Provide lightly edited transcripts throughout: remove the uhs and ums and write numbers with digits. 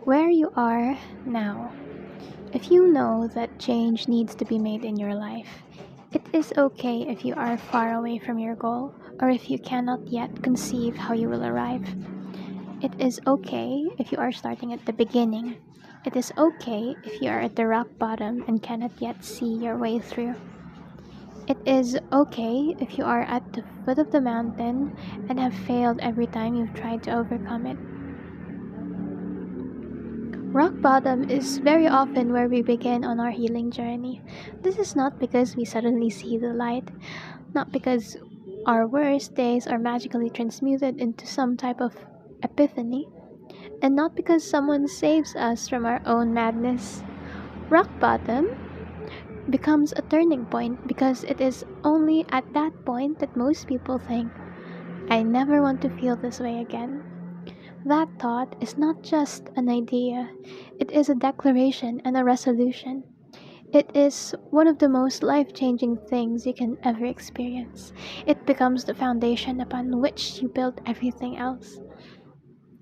Where you are now. If you know that change needs to be made in your life, it is okay if you are far away from your goal or if you cannot yet conceive how you will arrive. It is okay if you are starting at the beginning. It is okay if you are at the rock bottom and cannot yet see your way through. It is okay if you are at the foot of the mountain and have failed every time you've tried to overcome it. Rock bottom is very often where we begin on our healing journey. This is not because we suddenly see the light, not because our worst days are magically transmuted into some type of epiphany, and not because someone saves us from our own madness. Rock bottom becomes a turning point because it is only at that point that most people think, I never want to feel this way again. That thought is not just an idea, it is a declaration and a resolution. It is one of the most life changing things you can ever experience. It becomes the foundation upon which you build everything else.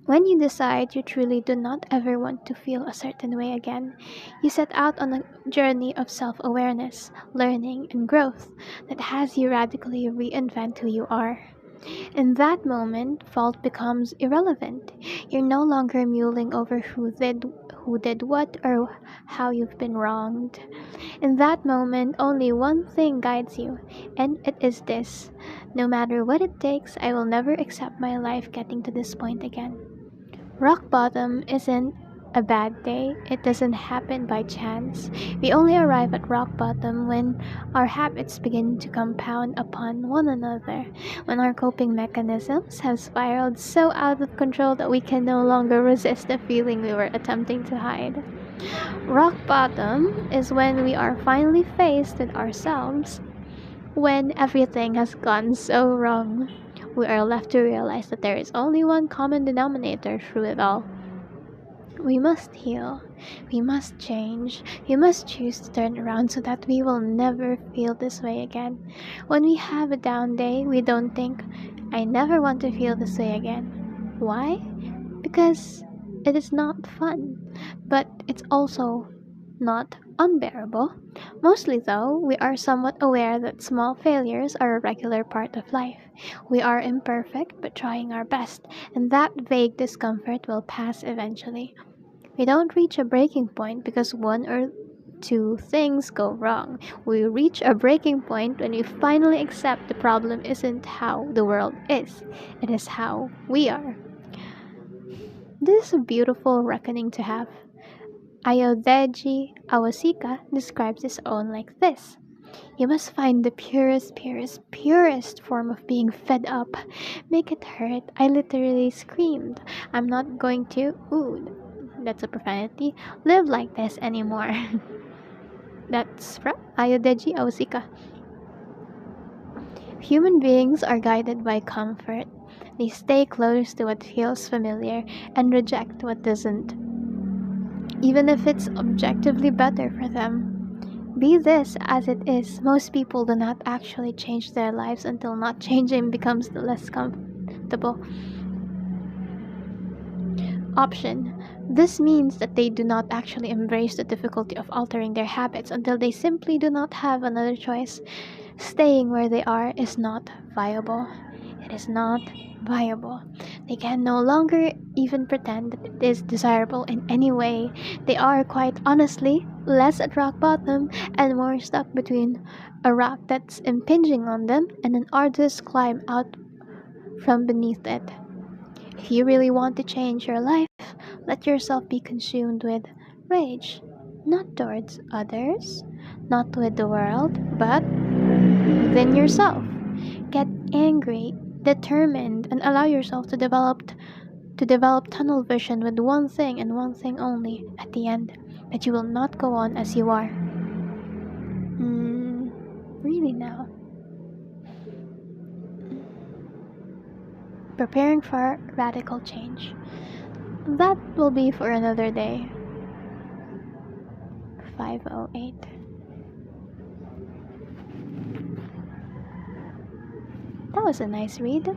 When you decide you truly do not ever want to feel a certain way again, you set out on a journey of self awareness, learning, and growth that has you radically reinvent who you are. In that moment, fault becomes irrelevant. You're no longer mulling over who did what or how you've been wronged. In that moment, only one thing guides you, and it is this. No matter what it takes, I will never accept my life getting to this point again. Rock bottom isn't a bad day. It doesn't happen by chance. We only arrive at rock bottom when our habits begin to compound upon one another, when our coping mechanisms have spiraled so out of control that we can no longer resist the feeling we were attempting to hide. Rock bottom is when we are finally faced with ourselves, when everything has gone so wrong. We are left to realize that there is only one common denominator through it all. We must heal. We must change. We must choose to turn around so that we will never feel this way again. When we have a down day, we don't think, I never want to feel this way again. Why? Because it is not fun, but it's also not unbearable. Mostly, though, we are somewhat aware that small failures are a regular part of life. We are imperfect, but trying our best, and that vague discomfort will pass eventually. We don't reach a breaking point because one or two things go wrong. We reach a breaking point when we finally accept the problem isn't how the world is, it is how we are. This is a beautiful reckoning to have. Ayodeji Awasika describes his own like this. You must find the purest form of being fed up. Make it hurt. I literally screamed. I'm not going to, ooh, that's a profanity, live like this anymore. That's from Ayodeji Awasika. Human beings are guided by comfort. They stay close to what feels familiar and reject what doesn't, even if it's objectively better for them. Be this as it is, most people do not actually change their lives until not changing becomes the less comfortable option. This means that they do not actually embrace the difficulty of altering their habits until they simply do not have another choice. Staying where they are is not viable. It is not viable. They can no longer even pretend that it is desirable in any way. They are, quite honestly, less at rock bottom and more stuck between a rock that's impinging on them and an arduous climb out from beneath it. If you really want to change your life, let yourself be consumed with rage, not towards others, not with the world, but within yourself. Get angry, determined, and allow yourself to develop tunnel vision with one thing and one thing only at the end, that you will not go on as you are. Really now. Preparing for radical change. That will be for another day. 5:08. That was a nice read.